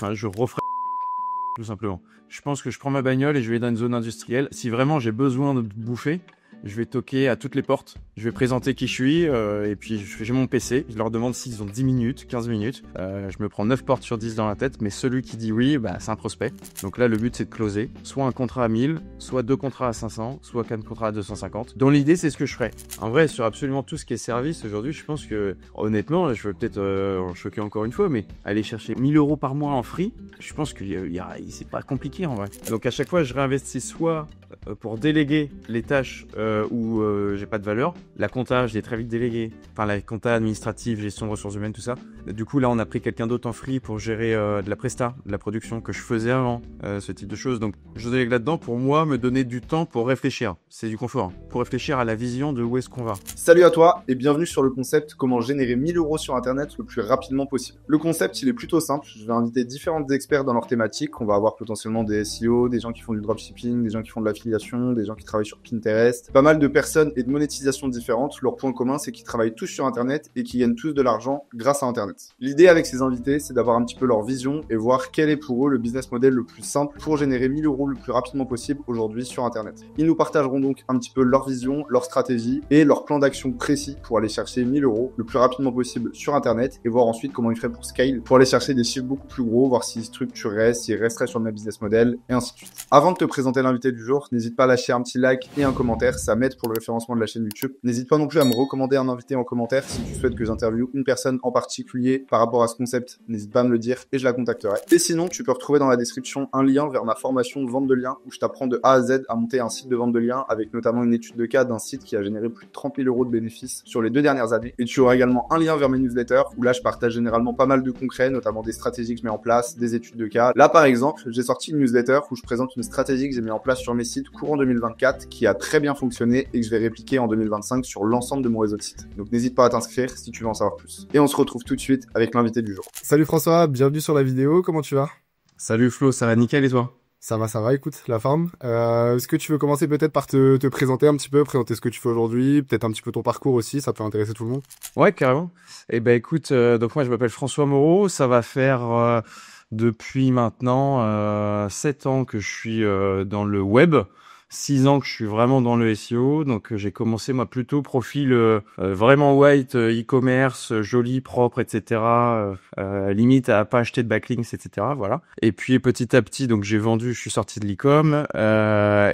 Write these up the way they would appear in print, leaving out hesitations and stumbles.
enfin, je referai tout simplement. Je pense que je prends ma bagnole et je vais dans une zone industrielle. Si vraiment j'ai besoin de bouffer, je vais toquer à toutes les portes. Je vais présenter qui je suis et puis j'ai mon PC. Je leur demande s'ils ont 10 minutes, 15 minutes. Je me prends 9 portes sur 10 dans la tête, mais celui qui dit oui, bah, c'est un prospect. Donc là, le but, c'est de closer. Soit un contrat à 1000, soit 2 contrats à 500, soit 4 contrats à 250. Dans l'idée, c'est ce que je ferais. En vrai, sur absolument tout ce qui est service, aujourd'hui, je pense que, honnêtement, je vais peut-être en choquer encore une fois, mais aller chercher 1000 € par mois en free, je pense que c'est pas compliqué en vrai. Donc à chaque fois, je réinvestis soit pour déléguer les tâches où j'ai pas de valeur. La compta, je l'ai très vite délégué. Enfin, la compta administrative, gestion de ressources humaines, tout ça. Du coup, là, on a pris quelqu'un d'autre en free pour gérer de la presta, de la production que je faisais avant, ce type de choses. Donc, je délègue là-dedans pour moi me donner du temps pour réfléchir. C'est du confort, hein. Pour réfléchir à la vision de où est-ce qu'on va. Salut à toi et bienvenue sur le concept comment générer 1000 € sur Internet le plus rapidement possible. Le concept, il est plutôt simple. Je vais inviter différents experts dans leur thématique. On va avoir potentiellement des SEO, des gens qui font du dropshipping, des gens qui font de l'affiliation, des gens qui travaillent sur Pinterest. Pas mal de personnes et de monétisation différentes. Leur point commun, c'est qu'ils travaillent tous sur Internet et qu'ils gagnent tous de l'argent grâce à Internet. L'idée avec ces invités, c'est d'avoir un petit peu leur vision et voir quel est pour eux le business model le plus simple pour générer 1000 € le plus rapidement possible aujourd'hui sur Internet. Ils nous partageront donc un petit peu leur vision, leur stratégie et leur plan d'action précis pour aller chercher 1000 € le plus rapidement possible sur Internet et voir ensuite comment ils feraient pour scale, pour aller chercher des chiffres beaucoup plus gros, voir s'ils structureraient, s'ils resteraient sur le même business model et ainsi de suite. Avant de te présenter l'invité du jour, n'hésite pas à lâcher un petit like et un commentaire, ça m'aide pour le référencement de la chaîne YouTube. N'hésite pas non plus à me recommander un invité en commentaire si tu souhaites que j'interviewe une personne en particulier par rapport à ce concept. N'hésite pas à me le dire et je la contacterai. Et sinon, tu peux retrouver dans la description un lien vers ma formation de vente de liens où je t'apprends de A à Z à monter un site de vente de liens avec notamment une étude de cas d'un site qui a généré plus de 30 000 € de bénéfices sur les 2 dernières années. Et tu auras également un lien vers mes newsletters où là je partage généralement pas mal de concrets, notamment des stratégies que je mets en place, des études de cas. Là par exemple, j'ai sorti une newsletter où je présente une stratégie que j'ai mis en place sur mes sites courant 2024 qui a très bien fonctionné et que je vais répliquer en 2025 sur l'ensemble de mon réseau de sites. Donc n'hésite pas à t'inscrire si tu veux en savoir plus. Et on se retrouve tout de suite avec l'invité du jour. Salut François, bienvenue sur la vidéo, comment tu vas? Salut Flo, ça va nickel et toi? Ça va, écoute, la forme. Est-ce que tu veux commencer peut-être par te présenter un petit peu, présenter ce que tu fais aujourd'hui, peut-être un petit peu ton parcours aussi, ça peut intéresser tout le monde. Ouais, carrément. Eh ben écoute, donc moi je m'appelle François Moreau, ça va faire depuis maintenant 7 ans que je suis dans le web. 6 ans que je suis vraiment dans le SEO, donc j'ai commencé moi plutôt profil vraiment white, e-commerce, joli, propre, etc. Limite à pas acheter de backlinks, etc. Voilà. Et puis petit à petit, donc j'ai vendu, je suis sorti de l'e-com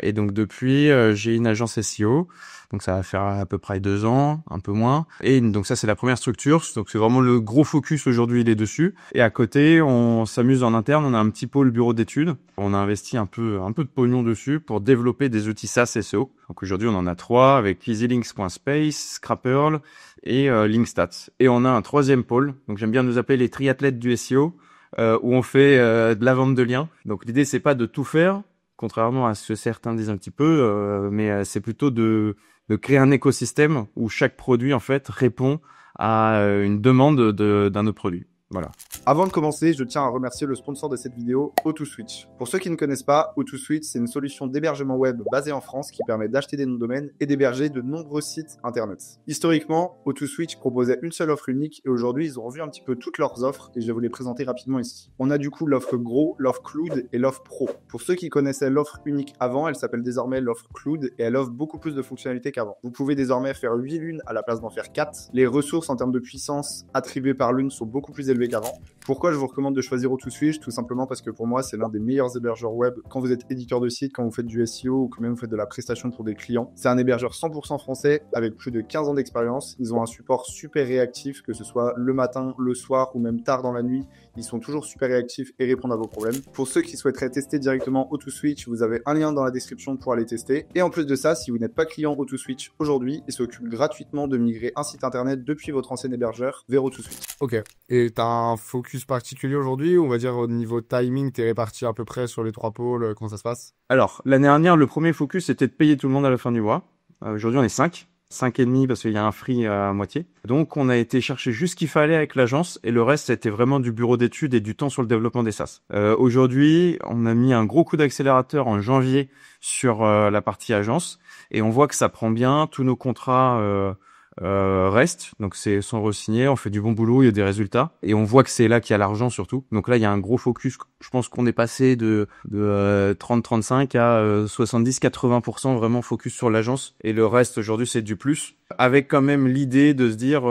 et donc depuis j'ai une agence SEO. Donc ça va faire à peu près 2 ans, un peu moins. Et donc ça c'est la première structure. Donc c'est vraiment le gros focus aujourd'hui, il est dessus. Et à côté, on s'amuse en interne. On a un petit pôle bureau d'études. On a investi un peu de pognon dessus pour développer des outils SaaS SEO. Donc aujourd'hui on en a 3 avec easylinks.space, Scrappearl et Linkstats. Et on a un 3e pôle. Donc j'aime bien nous appeler les triathlètes du SEO où on fait de la vente de liens. Donc l'idée c'est pas de tout faire, contrairement à ce que certains disent un petit peu, mais c'est plutôt de créer un écosystème où chaque produit en fait répond à une demande d'un autre produit. Voilà. Avant de commencer, je tiens à remercier le sponsor de cette vidéo, O2Switch. Pour ceux qui ne connaissent pas, O2Switch, c'est une solution d'hébergement web basée en France qui permet d'acheter des noms de domaine et d'héberger de nombreux sites internet. Historiquement, O2Switch proposait une seule offre unique et aujourd'hui, ils ont revu un petit peu toutes leurs offres et je vais vous les présenter rapidement ici. On a du coup l'offre Gros, l'offre Cloud et l'offre Pro. Pour ceux qui connaissaient l'offre unique avant, elle s'appelle désormais l'offre Cloud et elle offre beaucoup plus de fonctionnalités qu'avant. Vous pouvez désormais faire 8 lunes à la place d'en faire 4. Les ressources en termes de puissance attribuées par lune sont beaucoup plus élevées qu'avant. Pourquoi je vous recommande de choisir O2Switch? Tout simplement parce que pour moi, c'est l'un des meilleurs hébergeurs web quand vous êtes éditeur de site, quand vous faites du SEO ou quand même vous faites de la prestation pour des clients. C'est un hébergeur 100% français avec plus de 15 ans d'expérience. Ils ont un support super réactif, que ce soit le matin, le soir ou même tard dans la nuit. Ils sont toujours super réactifs et répondent à vos problèmes. Pour ceux qui souhaiteraient tester directement O2Switch, vous avez un lien dans la description pour aller tester. Et en plus de ça, si vous n'êtes pas client O2Switch aujourd'hui, ils s'occupent gratuitement de migrer un site internet depuis votre ancien hébergeur vers O2Switch. Ok, et t'as un focus particulier aujourd'hui, on va dire au niveau timing, t'es réparti à peu près sur les 3 pôles, comment ça se passe? Alors, l'année dernière, le premier focus, c'était de payer tout le monde à la fin du mois. Aujourd'hui, on est 5. 5,5 parce qu'il y a un free à moitié. Donc, on a été chercher juste ce qu'il fallait avec l'agence et le reste, c'était vraiment du bureau d'études et du temps sur le développement des SaaS. Aujourd'hui, on a mis un gros coup d'accélérateur en janvier sur la partie agence et on voit que ça prend bien. Tous nos contrats restent. Donc sont re-signés, on fait du bon boulot, il y a des résultats et on voit que c'est là qu'il y a l'argent surtout. Donc là il y a un gros focus. Je pense qu'on est passé de 30-35 à 70-80% vraiment focus sur l'agence et le reste aujourd'hui c'est du plus. Avec quand même l'idée de se dire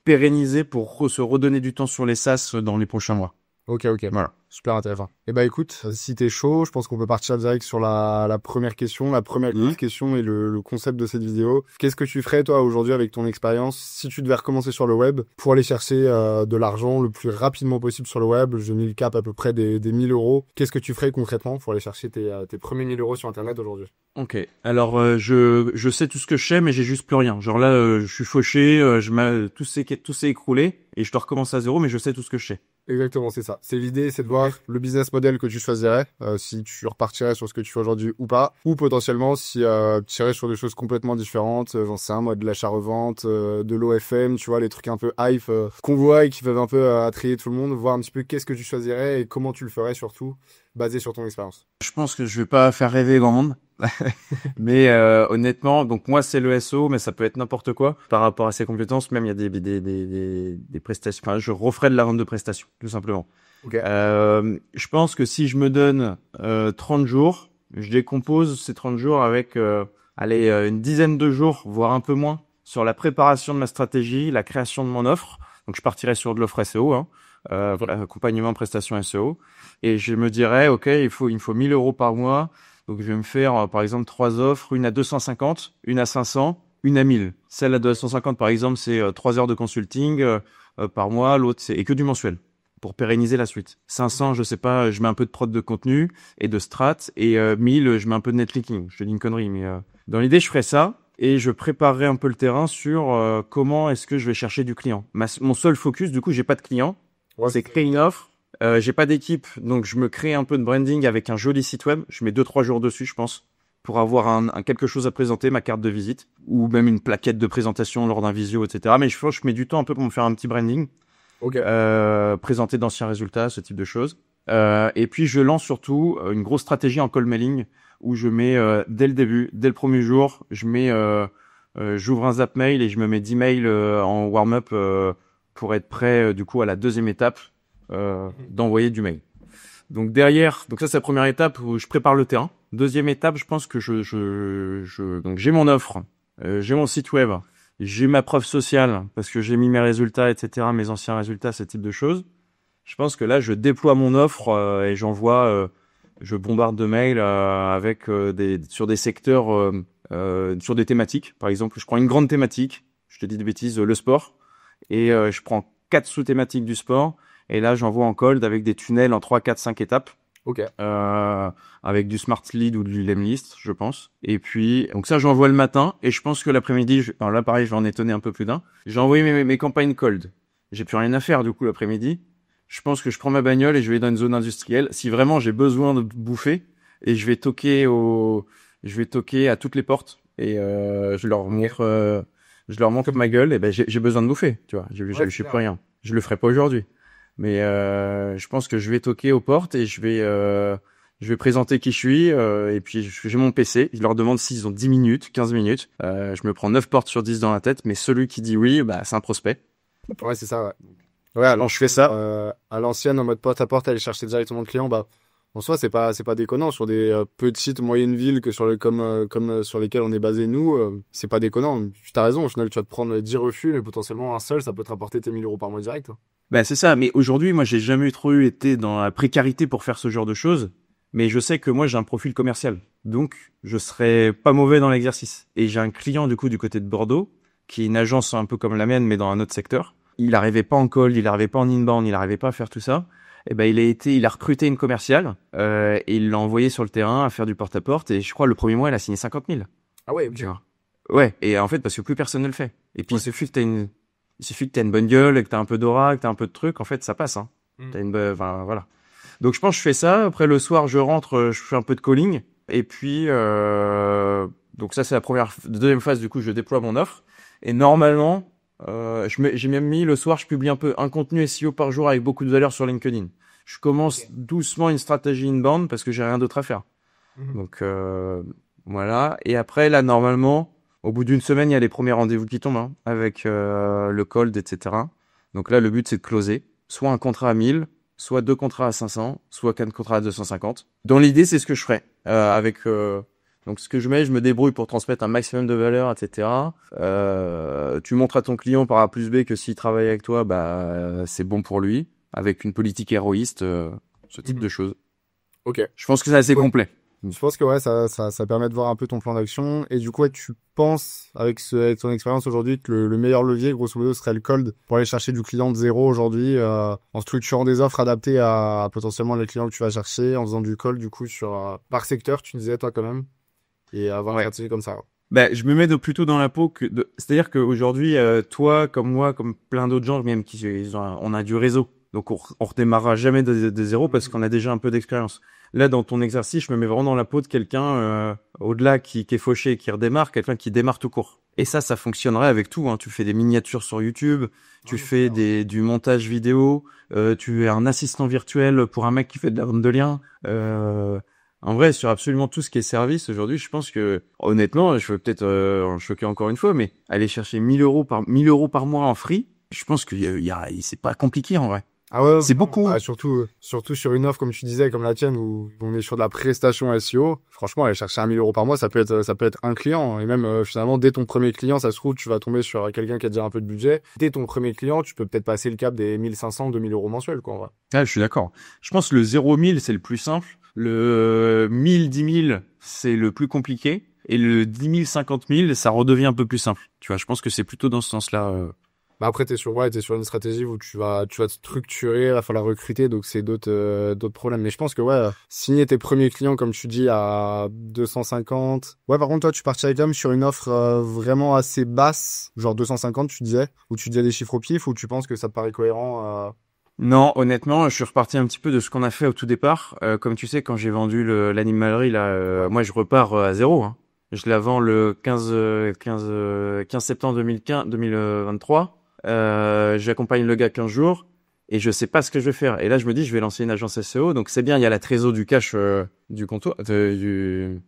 pérenniser pour se redonner du temps sur les SaaS dans les prochains mois. Ok. Voilà. Super intéressant. Eh ben écoute, si t'es chaud, je pense qu'on peut partir direct sur la première question. La première question et le concept de cette vidéo. Qu'est-ce que tu ferais toi aujourd'hui avec ton expérience si tu devais recommencer sur le web pour aller chercher de l'argent le plus rapidement possible sur le web? J'ai mis le cap à peu près des 1000 euros. Qu'est-ce que tu ferais concrètement pour aller chercher tes premiers 1000 euros sur Internet aujourd'hui? Ok. Alors je sais tout ce que je sais, mais j'ai juste plus rien. Genre là, je suis fauché, tout s'est écroulé et je dois recommencer à zéro, mais je sais tout ce que je sais. Exactement, c'est ça. C'est l'idée, c'est de voir le business model que tu choisirais, si tu repartirais sur ce que tu fais aujourd'hui ou pas, ou potentiellement si tu irais sur des choses complètement différentes, j'en sais un, moi de l'achat-revente, de l'OFM, tu vois, les trucs un peu hype qu'on voit et qui peuvent un peu attrayer tout le monde, voir un petit peu qu'est-ce que tu choisirais et comment tu le ferais surtout, basé sur ton expérience. Je pense que je vais pas faire rêver grand monde. Mais honnêtement, donc moi c'est le SEO, mais ça peut être n'importe quoi par rapport à ses compétences. Même il y a des prestations. Enfin, je referai de la vente de prestations, tout simplement. Ok. Je pense que si je me donne 30 jours, je décompose ces 30 jours avec une dizaine de jours, voire un peu moins, sur la préparation de ma stratégie, la création de mon offre. Donc je partirai sur de l'offre SEO, voilà, accompagnement prestation SEO, et je me dirais ok, il me faut 1000 euros par mois. Donc, je vais me faire, par exemple, 3 offres, une à 250, une à 500, une à 1000. Celle à 250, par exemple, c'est 3 heures de consulting par mois. L'autre, et que du mensuel pour pérenniser la suite. 500, je sais pas, je mets un peu de prod de contenu et de strat. Et 1000, je mets un peu de netlinking. Je te dis une connerie, mais dans l'idée, je ferai ça. Et je préparerai un peu le terrain sur comment est-ce que je vais chercher du client. Mon seul focus, du coup, j'ai pas de client. Ouais. C'est créer une offre. J'ai pas d'équipe, donc je me crée un peu de branding avec un joli site web. Je mets 2-3 jours dessus, je pense, pour avoir quelque chose à présenter, ma carte de visite, ou même une plaquette de présentation lors d'un visio, etc. Mais je mets du temps un peu pour me faire un petit branding, présenter d'anciens résultats, ce type de choses. Et puis je lance surtout une grosse stratégie en call mailing où je mets dès le début, dès le premier jour, j'ouvre un zap mail et je me mets 10 mails en warm-up pour être prêt du coup à la deuxième étape. D'envoyer du mail. Donc derrière, donc ça c'est la première étape où je prépare le terrain. Deuxième étape, je pense que donc j'ai mon offre, j'ai mon site web, j'ai ma preuve sociale parce que j'ai mis mes résultats, etc., mes anciens résultats, ce type de choses. Je pense que là, je déploie mon offre et j'envoie, je bombarde de mails sur des secteurs, sur des thématiques. Par exemple, je prends une grande thématique, je te dis des bêtises, le sport, et je prends 4 sous-thématiques du sport. Et là, j'envoie en cold avec des tunnels en 3, 4, 5 étapes. Ok. Avec du Smart Lead ou du Lemlist, je pense. Et puis, donc ça, j'envoie le matin. Et je pense que l'après-midi, alors là, pareil, je vais en étonner un peu plus d'un. J'ai envoyé mes campagnes cold. J'ai plus rien à faire, du coup, l'après-midi. Je pense que je prends ma bagnole et je vais dans une zone industrielle. Si vraiment j'ai besoin de bouffer, et je vais toquer à toutes les portes. Et je leur montre ma gueule. Et ben, j'ai besoin de bouffer, tu vois. Je suis plus rien. Je le ferai pas aujourd'hui. Mais je pense que je vais toquer aux portes et je vais présenter qui je suis et puis j'ai mon PC, je leur demande s'ils ont 10 minutes, 15 minutes. Je me prends 9 portes sur 10 dans la tête, mais celui qui dit oui, bah c'est un prospect. Ouais, c'est ça, ouais. Ouais, alors je fais ça à l'ancienne en mode porte à porte, aller chercher directement le client, bah en soi, c'est pas déconnant sur des petites moyennes villes que comme sur lesquelles on est basé nous, c'est pas déconnant. Tu as raison, au final, tu vas te prendre 10 refus, mais potentiellement un seul, ça peut te rapporter tes 1000 euros par mois direct. Hein. Ben c'est ça, mais aujourd'hui, moi, j'ai jamais trop été dans la précarité pour faire ce genre de choses, mais je sais que moi, j'ai un profil commercial, donc je serais pas mauvais dans l'exercice. Et j'ai un client, du coup, du côté de Bordeaux, qui est une agence un peu comme la mienne, mais dans un autre secteur. Il arrivait pas en cold, il arrivait pas en inbound, il arrivait pas à faire tout ça. Et ben il a recruté une commerciale et il l'a envoyé sur le terrain à faire du porte-à-porte et je crois le premier mois, elle a signé 50 000. Ah ouais, ok. Ouais, et en fait, parce que plus personne ne le fait. Et puis, il suffit que t'as une bonne gueule, et que t'as un peu d'aura, que t'as un peu de trucs, en fait, ça passe, hein. Enfin, voilà. Donc, je pense que je fais ça. Après, le soir, je rentre, je fais un peu de calling. Et puis, donc ça, c'est deuxième phase, du coup, je déploie mon offre. Et normalement, j'ai même mis le soir, je publie un contenu SEO par jour avec beaucoup de valeur sur LinkedIn. Je commence doucement une stratégie inbound parce que j'ai rien d'autre à faire. Donc, voilà. Et après, là, normalement, Au bout d'une semaine, il y a les premiers rendez-vous qui tombent, hein, avec le cold, etc. Donc là, le but, c'est de closer. Soit un contrat à 1000, soit 2 contrats à 500, soit 4 contrats à 250. Dans l'idée, c'est ce que je ferais. Donc ce que je me débrouille pour transmettre un maximum de valeur, etc. Tu montres à ton client par A plus B que s'il travaille avec toi, c'est bon pour lui, avec une politique héroïste, ce type de choses. Ok. Je pense que c'est assez complet. Je pense que ouais, ça permet de voir un peu ton plan d'action. Et du coup, ouais, tu penses, avec ton expérience aujourd'hui, que le meilleur levier, grosso modo, serait le cold pour aller chercher du client de zéro aujourd'hui, en structurant des offres adaptées à potentiellement les clients que tu vas chercher, en faisant du cold, du coup, par secteur, tu disais, toi, quand même, et avoir un stratégie comme ça. Je me mets plutôt dans la peau c'est-à-dire qu'aujourd'hui, toi, comme moi, comme plein d'autres gens, même on a du réseau. Donc, on redémarrera jamais de zéro parce qu'on a déjà un peu d'expérience. Là, dans ton exercice, je me mets vraiment dans la peau de quelqu'un, au-delà qui est fauché, qui redémarre, quelqu'un qui démarre tout court. Et ça fonctionnerait avec tout, hein. Tu fais des miniatures sur YouTube, tu fais du montage vidéo, tu es un assistant virtuel pour un mec qui fait de la vente de liens. En vrai, sur absolument tout ce qui est service, aujourd'hui, je pense que, honnêtement, je vais peut-être en choquer encore une fois, mais aller chercher 1000 euros par mois en free, je pense que c'est pas compliqué, en vrai. Ah ouais, c'est beaucoup. Surtout sur une offre, comme tu disais, comme la tienne, où on est sur de la prestation SEO. Franchement, aller chercher 1000 euros par mois, ça peut être un client. Et même, finalement, dès ton premier client, ça se trouve, tu vas tomber sur quelqu'un qui a déjà un peu de budget. Dès ton premier client, tu peux peut-être passer le cap des 1500, 2000 euros mensuels, quoi, en vrai. Ah, je suis d'accord. Je pense que le 0-1000, c'est le plus simple. Le 1000, 10 000, c'est le plus compliqué. Et le 10 000, 50 000, ça redevient un peu plus simple. Tu vois, je pense que c'est plutôt dans ce sens-là. Après, t'es sur une stratégie où tu vas te structurer, il va falloir recruter, donc c'est d'autres problèmes. Mais je pense que, ouais, signer tes premiers clients, comme tu dis, à 250. Ouais, par contre, toi, tu partirais quand même sur une offre vraiment assez basse, genre 250, tu disais, où tu disais des chiffres au pif, ou tu penses que ça te paraît cohérent Non, honnêtement, je suis reparti un petit peu de ce qu'on a fait au tout départ. Comme tu sais, quand j'ai vendu l'animalerie, là, moi, je repars à zéro, hein. Je la vends le 15 septembre 2023. J'accompagne le gars 15 jours et je sais pas ce que je vais faire. Et là, je me dis, je vais lancer une agence SEO. Donc, c'est bien, il y a la trésor du cash du comptoir, du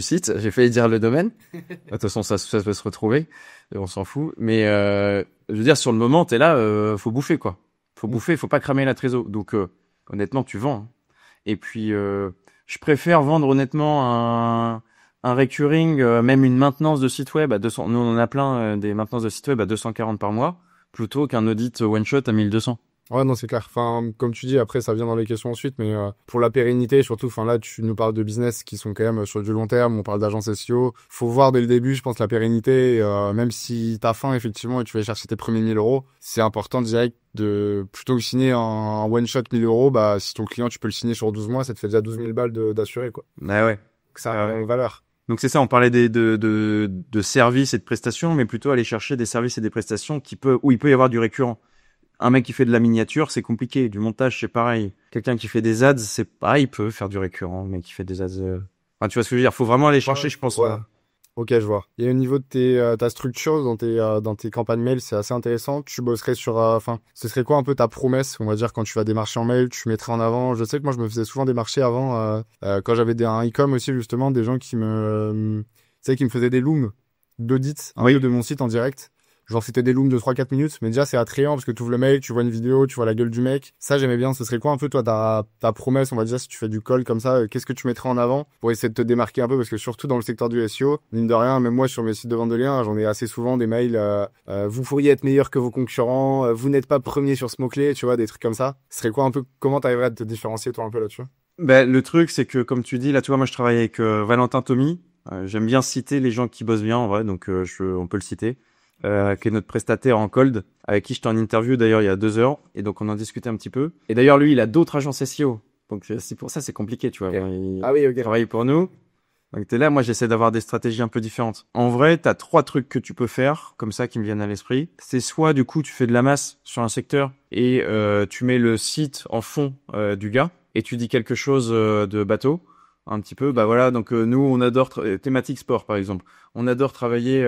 site. J'ai failli dire le domaine. De toute façon, ça peut se retrouver. On s'en fout. Mais je veux dire, sur le moment, t'es là, faut bouffer, quoi. Faut bouffer, faut pas cramer la trésor. Donc, honnêtement, tu vends, hein. Et puis, je préfère vendre honnêtement un recurring, même une maintenance de site web à 200. Nous, on en a plein des maintenances de site web à 240 par mois, plutôt qu'un audit one shot à 1200. Ouais, non, c'est clair. Enfin, comme tu dis, après, ça vient dans les questions ensuite, mais pour la pérennité, surtout, enfin là, tu nous parles de business qui sont quand même sur du long terme, on parle d'agence SEO. Faut voir dès le début, je pense, la pérennité, même si t'as faim, effectivement, et tu vas chercher tes premiers 1000 euros, c'est important direct de, plutôt que signer un one shot 1000 euros, si ton client, tu peux le signer sur 12 mois, ça te fait déjà 12 000 balles d'assuré, quoi. Bah ouais. Donc ça a une valeur. Donc c'est ça, on parlait de services et de prestations, mais plutôt aller chercher des services et des prestations où il peut y avoir du récurrent. Un mec qui fait de la miniature, c'est compliqué. Du montage, c'est pareil. Quelqu'un qui fait des ads, c'est pareil, il peut faire du récurrent, mais qui fait des ads. Enfin, tu vois ce que je veux dire. Faut vraiment aller chercher, je pense. Ouais. Ok, je vois. Et au niveau de ta structure dans tes campagnes mail, c'est assez intéressant. Tu bosserais sur, ce serait quoi un peu ta promesse, on va dire, quand tu vas démarcher en mail, tu mettrais en avant. Je sais que moi, je me faisais souvent démarcher avant, quand j'avais un e-com aussi, justement, des gens qui qui me faisaient des looms d'audit, peu de mon site en direct. Genre, c'était des looms de 3-4 minutes, mais déjà, c'est attrayant parce que tu ouvres le mail, tu vois une vidéo, tu vois la gueule du mec. Ça, j'aimais bien. Ce serait quoi un peu, toi, ta promesse, on va dire, si tu fais du call comme ça, qu'est-ce que tu mettrais en avant pour essayer de te démarquer un peu? Parce que surtout dans le secteur du SEO, mine de rien, même moi, sur mes sites de vente de liens, j'en ai assez souvent des mails, vous pourriez être meilleur que vos concurrents, vous n'êtes pas premier sur ce mot-clé, tu vois, des trucs comme ça. Ce serait quoi un peu, comment t'arriverais à te différencier, toi, un peu là-dessus? Le truc, c'est que, comme tu dis, là, tu vois, moi, je travaille avec Valentin Tommy. J'aime bien citer les gens qui bossent bien, en vrai, donc on peut le citer. Qui est notre prestataire en cold, avec qui j'étais en interview d'ailleurs il y a 2 heures, et donc on en discutait un petit peu. Et d'ailleurs lui, il a d'autres agences SEO, donc c'est pour ça c'est compliqué, tu vois. Il travaille pour nous. Donc t'es là, moi j'essaie d'avoir des stratégies un peu différentes. En vrai, t'as 3 trucs que tu peux faire, comme ça, qui me viennent à l'esprit. C'est soit du coup tu fais de la masse sur un secteur et tu mets le site en fond du gars et tu dis quelque chose de bateau. un petit peu. Bah voilà, donc nous on adore thématique sport par exemple. On adore travailler.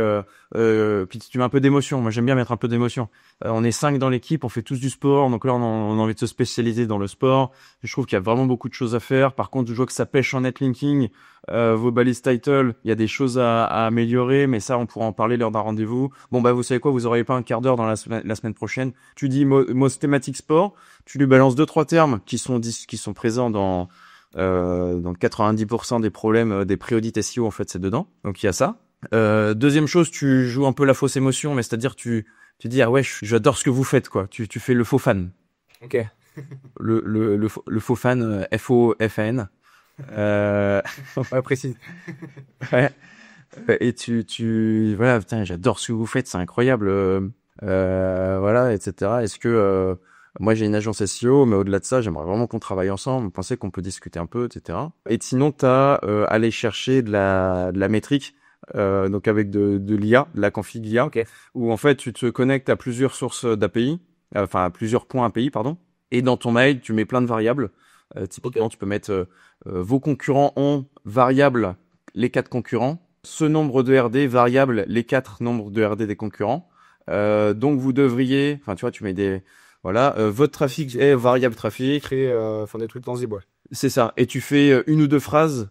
Puis tu mets un peu d'émotion. Moi j'aime bien mettre un peu d'émotion. On est 5 dans l'équipe, on fait tous du sport. Donc là on a envie de se spécialiser dans le sport. Je trouve qu'il y a vraiment beaucoup de choses à faire. Par contre, je vois que ça pêche en netlinking. Vos balises title, il y a des choses à améliorer, mais ça on pourra en parler lors d'un rendez-vous. Bon bah vous savez quoi, vous aurez pas un quart d'heure dans la semaine prochaine. Tu dis mot thématique sport, tu lui balances 2-3 termes qui sont présents dans 90% des problèmes des pré-audits SEO, en fait c'est dedans. Donc il y a ça. Deuxième chose, tu joues un peu la fausse émotion, mais c'est-à-dire tu dis ah ouais j'adore ce que vous faites quoi. Tu fais le faux fan. Ok. Le faux fan FOFN. Ouais, précis. Ouais. Et voilà, putain, j'adore ce que vous faites, c'est incroyable. Voilà, etc. Est-ce que moi j'ai une agence SEO, mais au-delà de ça, j'aimerais vraiment qu'on travaille ensemble. Vous pensez qu'on peut discuter un peu, etc. Et sinon, t'as aller chercher de la métrique, donc avec de l'IA, de la config IA, Ok. où en fait tu te connectes à plusieurs sources d'API, enfin à plusieurs points API, pardon. Et dans ton mail, tu mets plein de variables. Typiquement, tu peux mettre vos concurrents ont variable les 4 concurrents, ce nombre de RD variable les 4 nombres de RD des concurrents. Donc vous devriez, enfin tu vois, tu mets des voilà, votre trafic est variable trafic. Créer, des trucs tangibles, ouais. C'est ça. Et tu fais une ou deux phrases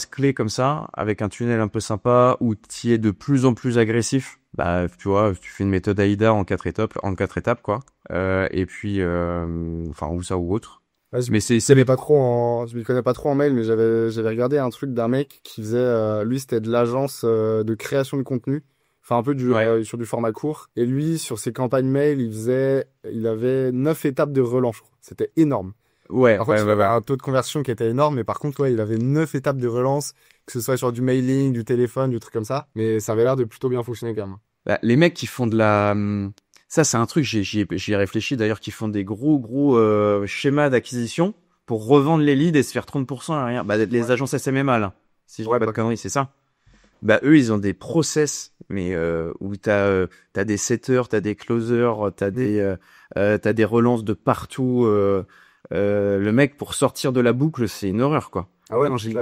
clés comme ça, avec un tunnel un peu sympa où tu es de plus en plus agressif. Bah, tu vois, tu fais une méthode AIDA en 4 étapes, quoi. Et puis, enfin, ou ça ou autre. Ouais, Mais je m'y connais pas trop en mail, mais j'avais regardé un truc d'un mec qui faisait, lui, c'était de l'agence de création de contenu. Enfin, un peu sur du format court. Et lui, sur ses campagnes mail, il avait 9 étapes de relance, je crois. C'était énorme. Ouais, Par contre, il avait un taux de conversion qui était énorme, mais par contre, ouais, il avait 9 étapes de relance, que ce soit sur du mailing, du téléphone, du truc comme ça. Mais ça avait l'air de plutôt bien fonctionner quand même. Bah, les mecs qui font de la, ça c'est un truc, j'y ai réfléchi d'ailleurs, qui font des gros schémas d'acquisition pour revendre les leads et se faire 30% à rien. Bah, les agences SMMA là, si je dis pas de conneries, c'est ça. Bah eux ils ont des process, mais où t'as des setters, t'as des closers, t'as des relances de partout. Le mec pour sortir de la boucle, c'est une horreur quoi. Ah ouais, non, j'ai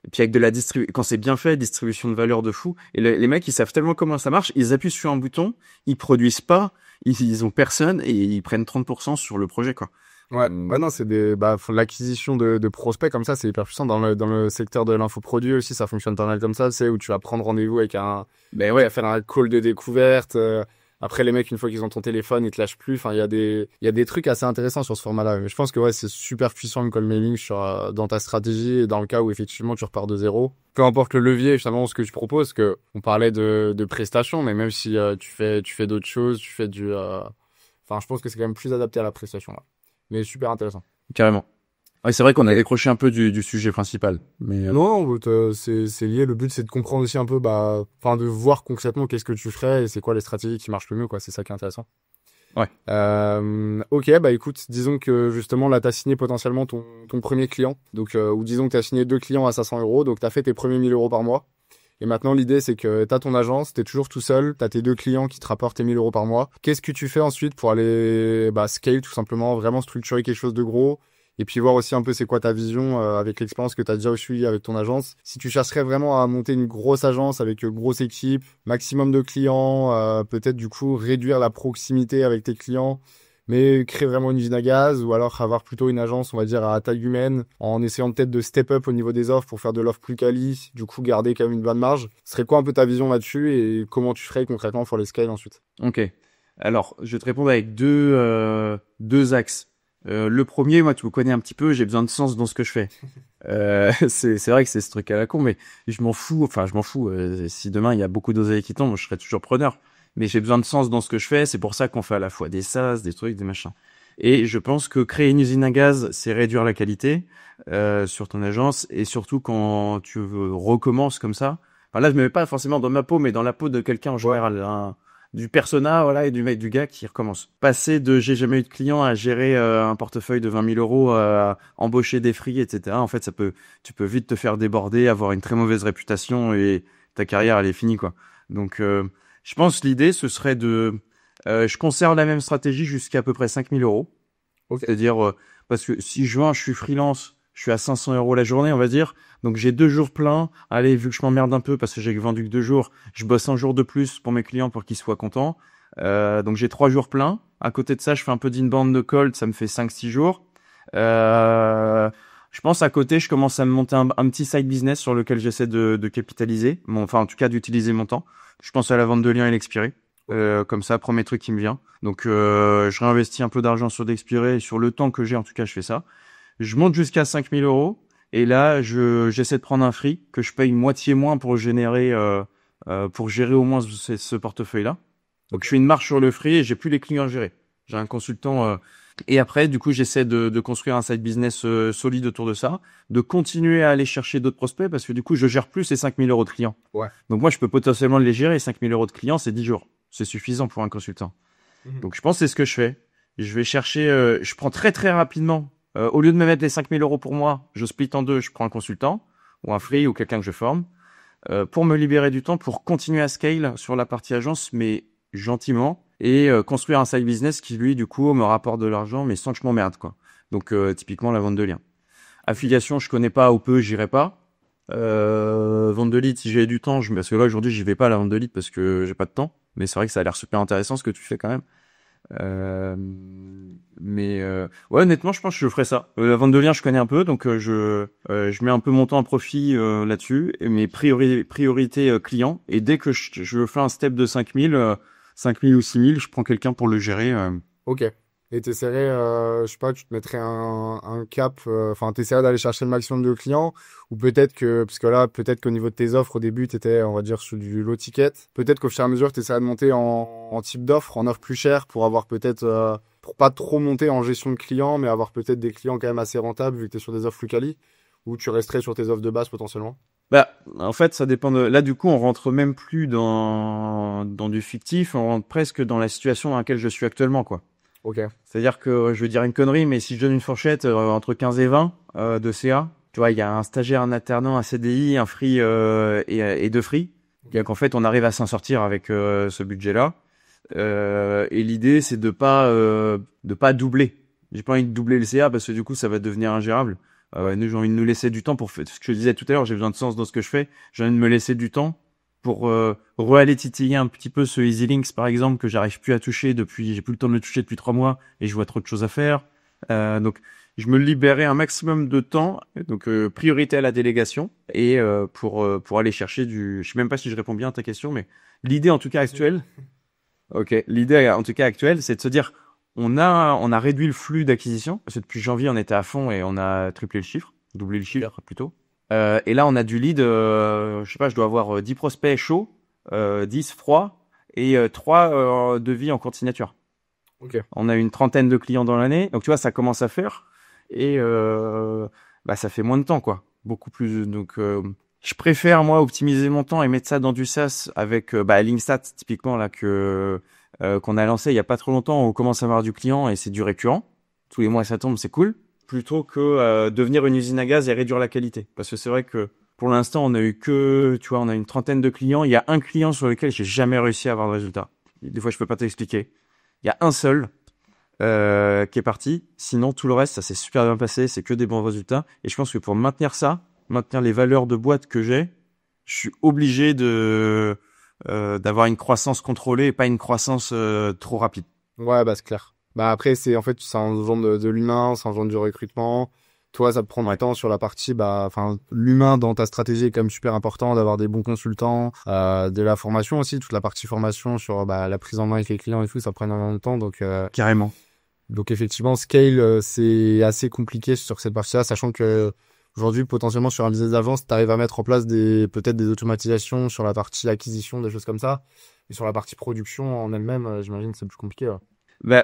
Et puis avec de la quand c'est bien fait, distribution de valeur de fou. Et les mecs, ils savent tellement comment ça marche, ils appuient sur un bouton, ils produisent pas, ils ont personne et ils prennent 30% sur le projet, quoi. Ouais, non, c'est l'acquisition de prospects comme ça, c'est hyper puissant dans le secteur de l'infoproduit aussi, ça fonctionne pas mal comme ça, c'est où tu vas prendre rendez-vous avec faire un call de découverte. Après, les mecs, une fois qu'ils ont ton téléphone, ils te lâchent plus. Enfin, il y a des trucs assez intéressants sur ce format-là. Mais je pense que ouais, c'est super puissant le call mailing dans ta stratégie et dans le cas où effectivement tu repars de zéro. Peu importe le levier, finalement, ce que tu proposes, que on parlait de prestations, mais même si tu fais d'autres choses, tu fais je pense que c'est quand même plus adapté à la prestation là. Mais super intéressant. Carrément. Ouais, c'est vrai qu'on a décroché un peu du sujet principal. Mais non, c'est lié. Le but, c'est de comprendre aussi un peu, de voir concrètement qu'est-ce que tu ferais et c'est quoi les stratégies qui marchent le mieux, quoi. C'est ça qui est intéressant. Ouais. Ok, écoute, disons que justement là, t'as signé potentiellement ton premier client. Donc, ou disons que t'as signé 2 clients à 500 euros. Donc, t'as fait tes premiers 1 000 euros par mois. Et maintenant, l'idée, c'est que t'as ton agence, t'es toujours tout seul, t'as tes 2 clients qui te rapportent tes 1 000 euros par mois. Qu'est-ce que tu fais ensuite pour aller, scale, tout simplement, vraiment structurer quelque chose de gros? Et puis voir aussi un peu c'est quoi ta vision avec l'expérience que tu as déjà eu avec ton agence. Si tu chercherais vraiment à monter une grosse agence avec grosse équipe, maximum de clients, peut-être du coup réduire la proximité avec tes clients, mais créer vraiment une usine à gaz, ou alors avoir plutôt une agence, on va dire, à taille humaine, en essayant peut-être de step up au niveau des offres pour faire de l'offre plus quali, du coup garder quand même une bonne marge. Ce serait quoi un peu ta vision là-dessus et comment tu ferais concrètement pour les scale ensuite? Ok. Alors, je vais te répondre avec deux axes. Le premier, moi, tu me connais un petit peu, j'ai besoin de sens dans ce que je fais. C'est vrai que c'est ce truc à la con, mais je m'en fous. Si demain il y a beaucoup d'oseille qui tombent, je serai toujours preneur. Mais j'ai besoin de sens dans ce que je fais. C'est pour ça qu'on fait à la fois des SaaS, des trucs, des machins. Et je pense que créer une usine à gaz, c'est réduire la qualité sur ton agence, et surtout quand tu recommences comme ça. Enfin là, je me mets pas forcément dans ma peau, mais dans la peau de quelqu'un en général. Du persona, voilà, et du gars qui recommence. Passer de j'ai jamais eu de client à gérer un portefeuille de 20 000 euros, à embaucher des free, etc. En fait, tu peux vite te faire déborder, avoir une très mauvaise réputation et ta carrière, elle est finie, quoi. Donc, je pense que l'idée, ce serait je conserve la même stratégie jusqu'à à peu près 5 000 euros. Okay. C'est-à-dire, parce que si je suis freelance, je suis à 500 € la journée, on va dire. Donc j'ai 2 jours pleins. Allez, vu que je m'emmerde un peu parce que j'ai vendu que 2 jours, je bosse un jour de plus pour mes clients pour qu'ils soient contents. Donc j'ai 3 jours pleins. À côté de ça, je fais un peu d'inbound de cold, ça me fait 5-6 jours. Je pense à côté, je commence à me monter un petit side business sur lequel j'essaie de capitaliser, enfin en tout cas d'utiliser mon temps. Je pense à la vente de liens et l'expiré. Comme ça, premier truc qui me vient. Donc je réinvestis un peu d'argent sur l'expiré et sur le temps que j'ai, en tout cas, je fais ça. Je monte jusqu'à 5000 € et là, j'essaie de prendre un free que je paye moitié moins pour générer, pour gérer au moins ce portefeuille-là. Donc je fais une marche sur le free et j'ai plus les clients à gérer. J'ai un consultant. Et après, du coup, j'essaie de construire un side business solide autour de ça, de continuer à aller chercher d'autres prospects parce que du coup, je gère plus ces 5000 € de clients. Ouais. Donc moi, je peux potentiellement les gérer. 5000 € de clients, c'est 10 jours. C'est suffisant pour un consultant. Donc je pense que c'est ce que je fais. Je vais chercher, je prends très très rapidement. Au lieu de me mettre les 5000 € pour moi, je split en deux. Je prends un consultant ou un free ou quelqu'un que je forme pour me libérer du temps pour continuer à scale sur la partie agence, mais gentiment. Et construire un side business qui, lui, du coup, me rapporte de l'argent, mais sans que je m'emmerde, quoi. Donc, typiquement, la vente de liens. Affiliation, je connais pas ou peu, j'irai pas. Vente de leads, si j'ai du temps, parce que là, aujourd'hui, j'y vais pas à la vente de leads parce que j'ai pas de temps. Mais c'est vrai que ça a l'air super intéressant ce que tu fais quand même. Ouais, honnêtement, je pense que je ferai ça. La vente de liens, je connais un peu, donc je mets un peu mon temps à profit là-dessus. Et mes priorités clients. Et dès que je fais un step de 5000 ou 6000, je prends quelqu'un pour le gérer. Ok. Et t'essaierais, je sais pas, tu te mettrais un cap, enfin, t'essaierais d'aller chercher le maximum de clients, ou peut-être que, parce que là, peut-être qu'au niveau de tes offres, au début, t'étais, on va dire, sur du low ticket. Peut-être qu'au fur et à mesure, t'essaierais de monter en type d'offre, en offre plus chère, pour avoir peut-être, pour pas trop monter en gestion de clients, mais avoir peut-être des clients quand même assez rentables, vu que t'es sur des offres plus quali, ou tu resterais sur tes offres de base potentiellement? Bah, en fait, ça dépend de. Là, du coup, on rentre même plus dans du fictif, on rentre presque dans la situation dans laquelle je suis actuellement, quoi. Ok. C'est-à-dire que je vais dire une connerie, mais si je donne une fourchette entre 15 et 20 de CA, tu vois, il y a un stagiaire, un alternant, un CDI, un free et deux free. Donc en fait, on arrive à s'en sortir avec ce budget-là. Et l'idée, c'est de pas doubler. J'ai pas envie de doubler le CA parce que du coup, ça va devenir ingérable. Nous, j'ai envie de nous laisser du temps pour faire ce que je disais tout à l'heure. J'ai besoin de sens dans ce que je fais. J'ai envie de me laisser du temps pour re-aller titiller un petit peu ce EasyLinks, par exemple, que j'arrive plus à toucher j'ai plus le temps de le toucher depuis 3 mois et je vois trop de choses à faire. Donc, je me libérais un maximum de temps. Donc, priorité à la délégation et pour aller chercher je sais même pas si je réponds bien à ta question, mais l'idée en tout cas actuelle, c'est de se dire, on a réduit le flux d'acquisition parce que depuis janvier, on était à fond et on a triplé le chiffre, doublé le chiffre plutôt. Et là, on a du lead, je sais pas, je dois avoir 10 prospects chauds, 10 froids et 3 devis en cours de signature. Ok. On a une trentaine de clients dans l'année, donc tu vois, ça commence à faire et ça fait moins de temps, quoi. Beaucoup plus. Donc, je préfère, moi, optimiser mon temps et mettre ça dans du SaaS avec Linkstat, typiquement, là, qu'on a lancé il y a pas trop longtemps. On commence à avoir du client et c'est du récurrent. Tous les mois, ça tombe, c'est cool. Plutôt que devenir une usine à gaz et réduire la qualité. Parce que c'est vrai que pour l'instant, on a une trentaine de clients. Il y a un client sur lequel j'ai jamais réussi à avoir de résultat. Des fois, je peux pas t'expliquer. Il y a un seul qui est parti. Sinon, tout le reste, ça s'est super bien passé. C'est que des bons résultats. Et je pense que pour maintenir les valeurs de boîte que j'ai, je suis obligé d'avoir une croissance contrôlée et pas une croissance trop rapide. Ouais, c'est clair. Après, ça engendre de l'humain, ça engendre du recrutement. Toi, ça te prend du temps sur la partie, l'humain dans ta stratégie est quand même super important, d'avoir des bons consultants, de la formation aussi, toute la partie formation sur la prise en main avec les clients et tout, ça prend énormément de temps. Donc, carrément. Donc, effectivement, scale, c'est assez compliqué sur cette partie-là, sachant que aujourd'hui, potentiellement, sur un business d'agence, tu arrives à mettre en place peut-être des automatisations sur la partie acquisition, des choses comme ça. Et sur la partie production en elle-même, j'imagine que c'est plus compliqué. Ouais.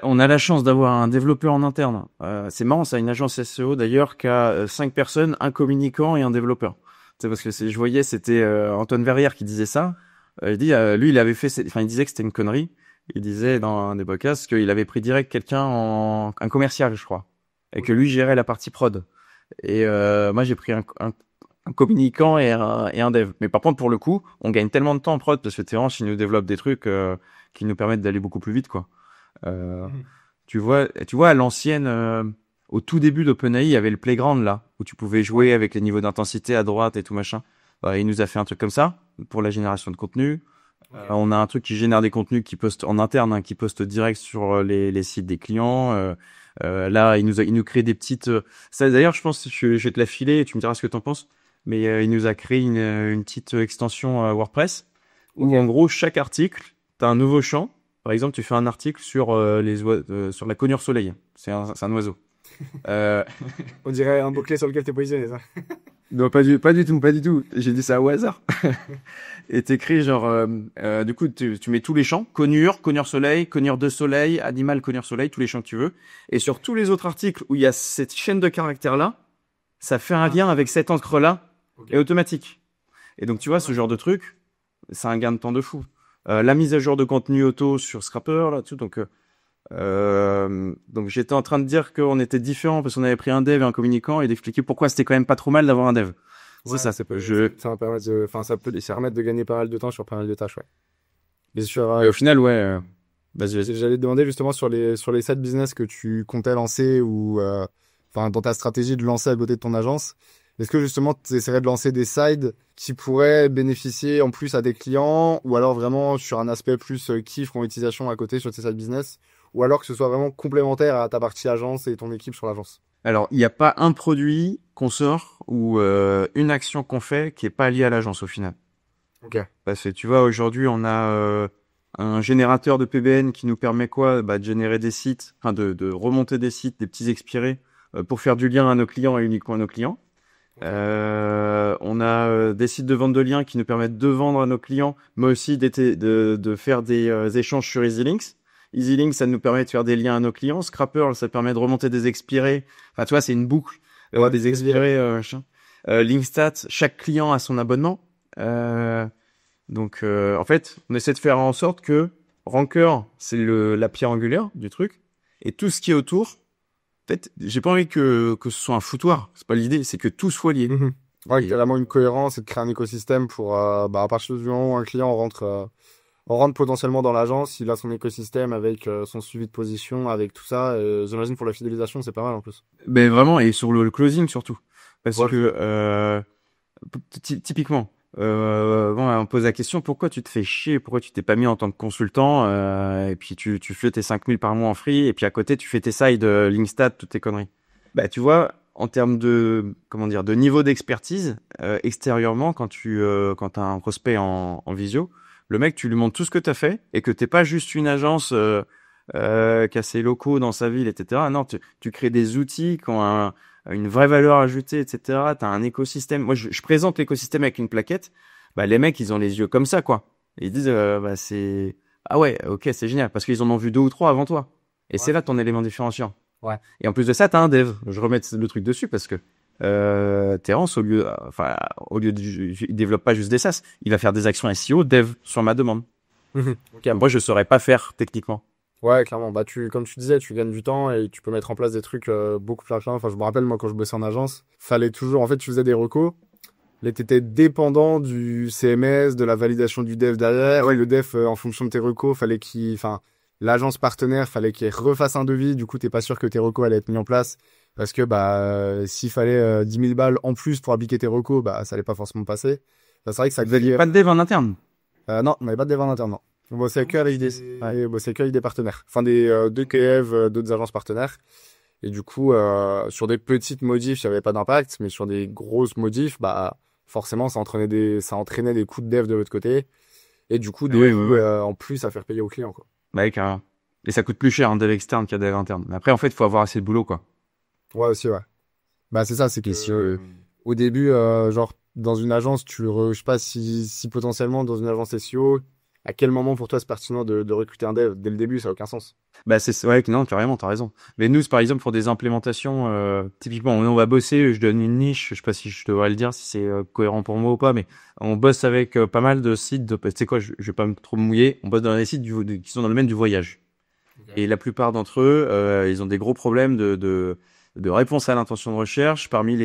On a la chance d'avoir un développeur en interne. C'est marrant, ça, une agence SEO d'ailleurs qui a 5 personnes, un communicant et un développeur. C'est parce que je voyais, c'était Antoine Verrière qui disait ça. Il dit, lui, il disait que c'était une connerie. Il disait dans un des podcasts qu'il avait pris direct un commercial, je crois, et que lui gérait la partie prod. Et moi, j'ai pris un communicant et un dev. Mais par contre, pour le coup, on gagne tellement de temps en prod parce que Terence, il nous développe des trucs qui nous permettent d'aller beaucoup plus vite, quoi. Tu vois, à l'ancienne, au tout début d'OpenAI, il y avait le playground là, où tu pouvais jouer avec les niveaux d'intensité à droite et tout machin. Il nous a fait un truc comme ça pour la génération de contenu. On a un truc qui génère des contenus qui poste en interne, hein, qui poste direct sur les sites des clients. Là, il nous crée des petites. Ça, d'ailleurs, je pense, je vais te la filer et tu me diras ce que t'en penses. Mais il nous a créé une petite extension WordPress où, en gros, chaque article, t'as un nouveau champ. Par exemple, tu fais un article sur sur la conure soleil. C'est un oiseau. On dirait un mot-clé sur lequel t'es positionné, ça. Non, pas du tout. J'ai dit ça au hasard. Et t'écris genre, du coup, tu mets tous les champs, conure soleil, conure de soleil, animal, conure soleil, tous les champs que tu veux. Et sur tous les autres articles où il y a cette chaîne de caractères-là, ça fait un lien avec cette encre-là, et automatique. Et donc, tu vois, ce genre de truc, c'est un gain de temps de fou. La mise à jour de contenu auto sur Scrapper, là, tout, donc j'étais en train de dire qu'on était différents parce qu'on avait pris un dev et un communicant et d'expliquer pourquoi c'était quand même pas trop mal d'avoir un dev. Ouais, ça peut ça peut permettre de gagner pas mal de temps sur pas mal de tâches, ouais. Mais au final, ouais, vas-y. J'allais te demander justement sur les side business que tu comptais lancer ou dans ta stratégie de lancer à côté de ton agence. Est-ce que justement tu essaierais de lancer des sides qui pourraient bénéficier en plus à des clients ou alors vraiment sur un aspect plus kiff en utilisation à côté sur tes side business ou alors que ce soit vraiment complémentaire à ta partie agence et ton équipe sur l'agence? Alors, il n'y a pas un produit qu'on sort ou une action qu'on fait qui est pas liée à l'agence au final. Ok. Parce que tu vois, aujourd'hui, on a un générateur de PBN qui nous permet quoi? De générer des sites, enfin de remonter des sites, des petits expirés pour faire du lien à nos clients et uniquement à nos clients. On a des sites de vente de liens qui nous permettent de vendre à nos clients, mais aussi de faire des échanges sur EasyLinks. EasyLinks, ça nous permet de faire des liens à nos clients. Scrapper, ça permet de remonter des expirés. Enfin, tu vois, c'est une boucle. Des expirés, Linkstat, chaque client a son abonnement. Donc, en fait, on essaie de faire en sorte que Ranker, c'est la pierre angulaire du truc. Et tout ce qui est autour, en fait, j'ai pas envie que ce soit un foutoir. C'est pas l'idée, c'est que tout soit lié. Mm-hmm. Ouais, il y a vraiment une cohérence et de créer un écosystème pour, à partir du moment où un client rentre potentiellement dans l'agence, il a son écosystème avec son suivi de position, avec tout ça. J'imagine pour la fidélisation, c'est pas mal en plus. Ben vraiment, et sur le closing surtout. Parce que, typiquement, on me pose la question, pourquoi tu te fais chier, pourquoi tu t'es pas mis en tant que consultant, et puis tu fais tes 5 000 par mois en free, et puis à côté, tu fais tes sides, Linkstat, toutes tes conneries. Bah, tu vois, en termes de, de niveau d'expertise, extérieurement, quand t'as un prospect en visio, le mec, tu lui montres tout ce que t'as fait, et que t'es pas juste une agence, qui a ses locaux dans sa ville, etc. Non, tu crées des outils qui ont une vraie valeur ajoutée, etc. T'as un écosystème. Moi, je présente l'écosystème avec une plaquette. Bah, les mecs, ils ont les yeux comme ça, quoi. Et ils disent, ah ouais, ok, c'est génial, parce qu'ils en ont vu 2 ou 3 avant toi. Et c'est là ton élément différenciant. Ouais. Et en plus de ça, t'as un dev. Je remets le truc dessus parce que Terence, au lieu il développe pas juste des SaaS, il va faire des actions SEO dev sur ma demande. Ok. Moi, je saurais pas faire techniquement. Ouais, clairement. Bah, comme tu disais, tu gagnes du temps et tu peux mettre en place des trucs beaucoup plus rapides. Enfin, je me rappelle, moi, quand je bossais en agence, fallait toujours, en fait, tu faisais des recos. Là, t'étais dépendant du CMS, de la validation du dev derrière. Ouais, le dev, en fonction de tes recos, l'agence partenaire, fallait qu'il refasse un devis. Du coup, t'es pas sûr que tes recos allaient être mis en place. Parce que, s'il fallait 10 000 balles en plus pour appliquer tes recos, ça allait pas forcément passer. C'est vrai que ça devait... Pas de dev en interne? Non, on n'avait pas de dev en interne, non. On bossait que avec des partenaires. Enfin, deux KF, d'autres agences partenaires. Et du coup, sur des petites modifs, il n'y avait pas d'impact, mais sur des grosses modifs, forcément, ça entraînait des coûts de dev de l'autre côté. Et du coup, en plus à faire payer aux clients, quoi. Bah, carrément. Et ça coûte plus cher un dev externe qu'un dev interne. Mais après, en fait, il faut avoir assez de boulot, quoi. Ouais, aussi, ouais. C'est ça, c'est que au début, dans une agence, je sais pas si potentiellement dans une agence SEO, à quel moment pour toi c'est pertinent de recruter un dev? Dès le début, ça n'a aucun sens. C'est ouais, non, carrément, t'as raison. Mais nous, par exemple, pour des implémentations, typiquement, on va bosser, je donne une niche, je sais pas si je devrais le dire, si c'est cohérent pour moi ou pas, mais on bosse avec pas mal de sites tu sais quoi, je vais pas trop me mouiller, on bosse dans des sites qui sont dans le domaine du voyage. Okay. Et la plupart d'entre eux, ils ont des gros problèmes de réponse à l'intention de recherche parmi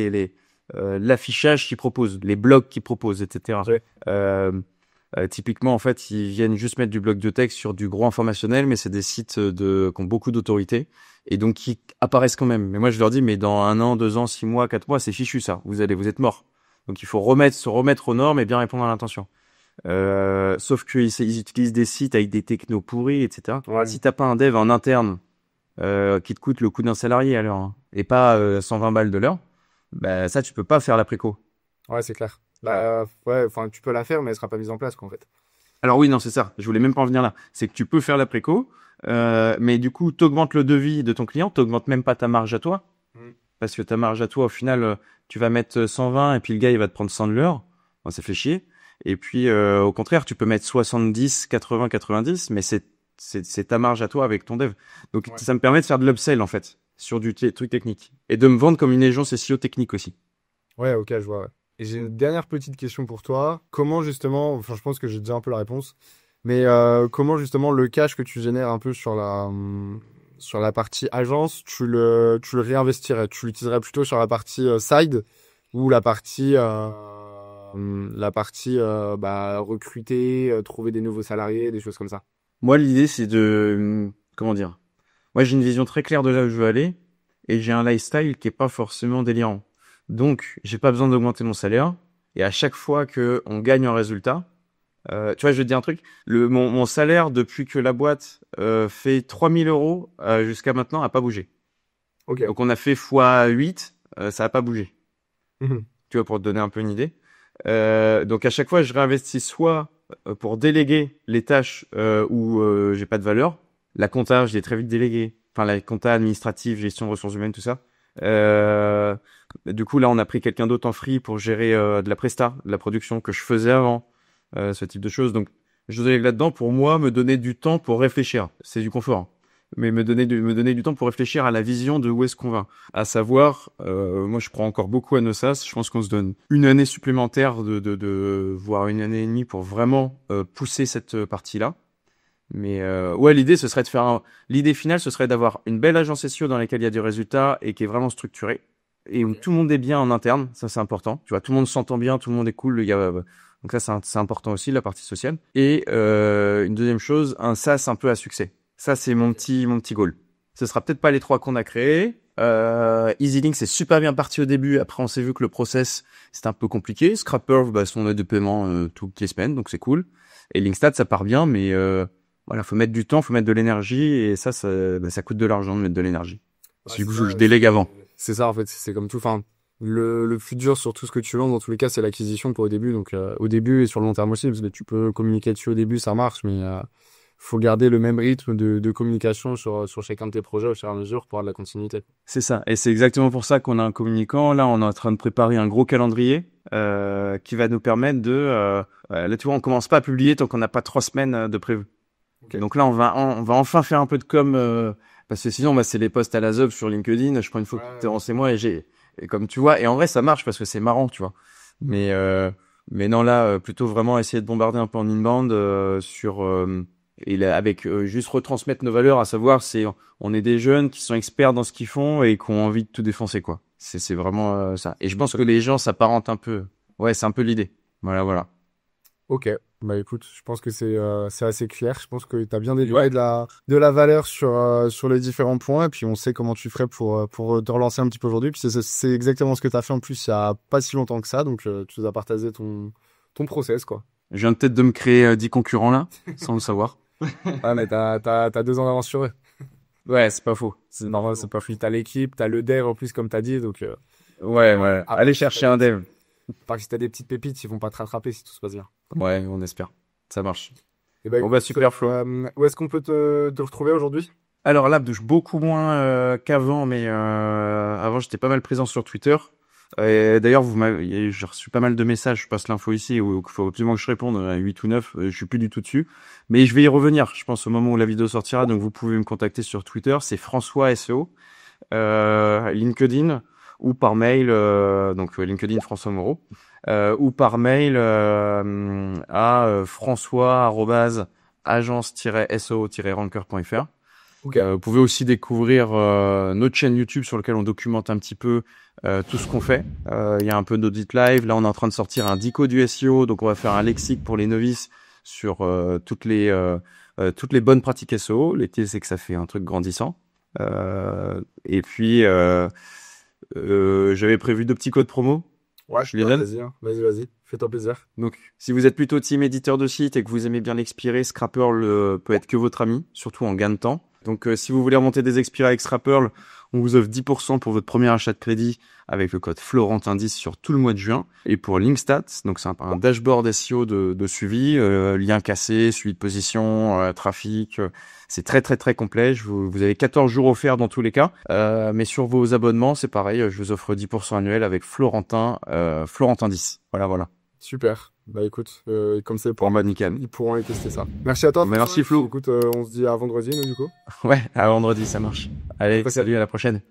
l'affichage qu'ils proposent, les blogs qu'ils proposent, etc. Ouais. Typiquement, en fait, ils viennent juste mettre du bloc de texte sur du gros informationnel, mais c'est des sites qui ont beaucoup d'autorité et donc qui apparaissent quand même. Mais moi, je leur dis, mais dans 1 an, 2 ans, 6 mois, 4 mois, c'est fichu ça. Vous êtes morts. Donc, il faut se remettre aux normes et bien répondre à l'intention. Sauf qu'ils utilisent des sites avec des technos pourris, etc. Ouais. Si t'as pas un dev en interne qui te coûte le coût d'un salarié à l'heure hein, et pas 120 balles de l'heure, bah ça, tu peux pas faire la préco. Ouais, c'est clair. Bah, ouais, enfin, tu peux la faire, mais elle sera pas mise en place, quoi, en fait. Alors oui, non, c'est ça. Je voulais même pas en venir là. C'est que tu peux faire la préco, mais du coup, t'augmentes le devis de ton client, t'augmentes même pas ta marge à toi, parce que ta marge à toi, au final, tu vas mettre 120 et puis le gars, il va te prendre 100 de l'heure. Bon, ça fait chier. Et puis, au contraire, tu peux mettre 70, 80, 90, mais c'est ta marge à toi avec ton dev. Donc, Ouais. ça me permet de faire de l'upsell, en fait, sur du truc technique. Et de me vendre comme une agence SEO technique aussi. Ouais, ok, je vois. Ouais. Et j'ai une dernière petite question pour toi. Comment justement, enfin, je pense que j'ai déjà un peu la réponse, mais comment justement le cash que tu génères un peu sur la partie agence, tu le réinvestirais, tu l'utiliserais plutôt sur la partie side ou la partie bah, recruter, trouver des nouveaux salariés, des choses comme ça. Moi, l'idée, c'est comment dire? Moi, j'ai une vision très claire de là où je veux aller et j'ai un lifestyle qui est pas forcément délirant. Donc, j'ai pas besoin d'augmenter mon salaire. Et à chaque fois que on gagne un résultat, tu vois, je vais te dire un truc. Mon salaire depuis que la boîte fait 3 000 euros jusqu'à maintenant a pas bougé. Ok. Donc, on a fait fois 8, ça a pas bougé. Mhm. Tu vois, pour te donner un peu une idée. Donc, à chaque fois, je réinvestis soit pour déléguer les tâches où j'ai pas de valeur. La compta, je l'ai très vite délégué. Enfin, la compta administrative, gestion de ressources humaines, tout ça. Du coup, là, on a pris quelqu'un d'autre en free pour gérer de la presta, de la production que je faisais avant, ce type de choses. Donc, je délègue là-dedans pour moi me donner du temps pour réfléchir. C'est du confort, hein. Mais me donner du temps pour réfléchir à la vision de où est-ce qu'on va. À savoir, moi, je crois encore beaucoup à nos SaaS. Je pense qu'on se donne une année supplémentaire voire une année et demie pour vraiment pousser cette partie-là. Mais ouais, l'idée, ce serait de l'idée finale, ce serait d'avoir une belle agence SEO dans laquelle il y a du résultat et qui est vraiment structurée et où tout le monde est bien en interne. Ça, c'est important. Tu vois, tout le monde s'entend bien, tout le monde est cool. Donc ça, c'est important aussi, la partie sociale. Et une deuxième chose, un SaaS un peu à succès. Ça, c'est mon petit goal. Ce sera peut-être pas les 3 qu'on a créés. EasyLink, c'est super bien parti au début. Après, on s'est vu que le process, c'était un peu compliqué. Scrapper, bah, son aide de paiement toutes les semaines, donc c'est cool. Et Linkstat, ça part bien, mais voilà, faut mettre du temps, faut mettre de l'énergie, et ça coûte de l'argent de mettre de l'énergie. Ouais, Du coup, c'est je ça, délègue avant. c'est ça, en fait, c'est comme tout. Enfin, le plus dur sur tout ce que tu lances, dans tous les cas, c'est l'acquisition pour au début. Donc, au début et sur le long terme aussi, parce que tu peux communiquer dessus au début, ça marche, mais faut garder le même rythme de communication sur chacun de tes projets au fur et à mesure pour avoir de la continuité. C'est ça, et c'est exactement pour ça qu'on a un communicant. Là, on est en train de préparer un gros calendrier qui va nous permettre là, tu vois, on commence pas à publier tant qu'on n'a pas 3 semaines de prévu. Ok. Donc là, on va enfin faire un peu de com, parce que sinon, bah, c'est les posts à la zob sur LinkedIn. Je prends une photo de Terence et moi, et comme tu vois, et en vrai, ça marche parce que c'est marrant, tu vois. Mais non, là, plutôt vraiment essayer de bombarder un peu en inbound et là, avec juste retransmettre nos valeurs, à savoir, on est des jeunes qui sont experts dans ce qu'ils font et qui ont envie de tout défoncer, quoi. C'est vraiment ça. Et je pense que les gens s'apparentent un peu. Ouais, c'est un peu l'idée. Voilà. Ok, bah écoute, je pense que c'est assez clair. Je pense que tu as bien délivré de la valeur sur les différents points. Et puis on sait comment tu ferais pour te relancer un petit peu aujourd'hui. Puis c'est exactement ce que tu as fait en plus il y a pas si longtemps que ça. Donc tu nous as partagé ton process, quoi. Je viens peut-être de me créer 10 concurrents là, sans le savoir. Ah, mais t'as 2 ans d'avance sur eux. Ouais, c'est pas faux. C'est normal, c'est pas fou. T'as l'équipe, t'as le dev en plus, comme t'as dit. Donc, Ouais. après, Allez chercher un dev. par que si t'as des petites pépites, ils vont pas te rattraper si tout se passe bien. Ouais, on espère. Ça marche. Et bah, Bon bah super Flo. où est-ce qu'on peut te retrouver aujourd'hui? Alors là, beaucoup moins qu'avant, mais avant j'étais pas mal présent sur Twitter. Et d'ailleurs, j'ai reçu pas mal de messages, je passe l'info ici, où il faut absolument que je réponde à 8 ou 9, je suis plus du tout dessus. Mais je vais y revenir, je pense, au moment où la vidéo sortira, donc vous pouvez me contacter sur Twitter, c'est François SEO, LinkedIn, ou par mail, donc LinkedIn François Moreau, ou par mail à françois@agence-seo-ranker.fr. Ok. Vous pouvez aussi découvrir notre chaîne YouTube sur laquelle on documente un petit peu tout ce qu'on fait. Il y a un peu d'audit live. Là, on est en train de sortir un dico du SEO, donc on va faire un lexique pour les novices sur toutes les bonnes pratiques SEO. L'idée, c'est que ça fait un truc grandissant. Et puis, j'avais prévu 2 petits codes promo. Ouais, Je les donne. vas-y, hein. Vas-y. Fais-toi plaisir. Donc, si vous êtes plutôt team éditeur de site et que vous aimez bien l'expirer, Scrapperl peut être que votre ami, surtout en gain de temps. Donc, si vous voulez remonter des expirés avec Scrapperl, on vous offre 10% pour votre premier achat de crédit avec le code Florentin10 sur tout le mois de juin. Et pour Linkstat, donc c'est un dashboard SEO de suivi, lien cassé, suivi de position, trafic. C'est très très très complet. Vous avez 14 jours offerts dans tous les cas. Mais sur vos abonnements, c'est pareil. Je vous offre 10% annuel avec Florentin10. Voilà. Super. Bah écoute, comme c'est Pour mode nickel. ils pourront aller tester ça. Merci à toi. Merci Flo. Écoute, on se dit à vendredi, nous, du coup. Ouais, à vendredi, ça marche. Allez, Ok. salut, à la prochaine.